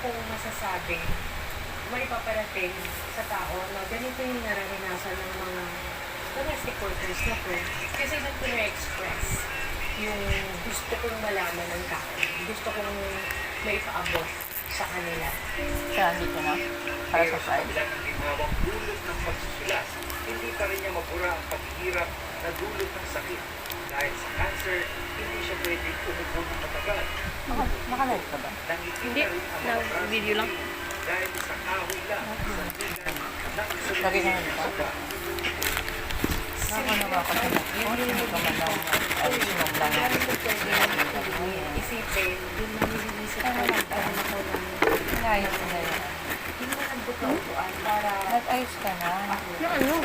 kong masasabing maipaparating sa tao na ganito yung nararanasan ng mga domestic workers na to. Kasi doon ko na-express yung gusto kong malaman ng tao. Gusto kong maipaabot sa kanila. Kaya dito na. Para sa side. Pero sa ginhawang dulot ng pagsusulas, hindi pa rin niya mabura ang paghihirap na dulot ng sakit. Dahil sa cancer, hindi siya pwedeng umupo ng matagal. Nakalive ka ba? Nangiti Hindi. na rin ang mga braso Video lang. dahil sa kahoy lang, sa tigan, Lagi ka na dito. Nakakanawa ka sa Hindi mo naman ay sinom lang. Meron ko pwede isipin, yung nanilisip ko nagkaroon ako ng Inayos mo na yun. hindi mo nagbutuan para Nag-ayos ka na. Na ano?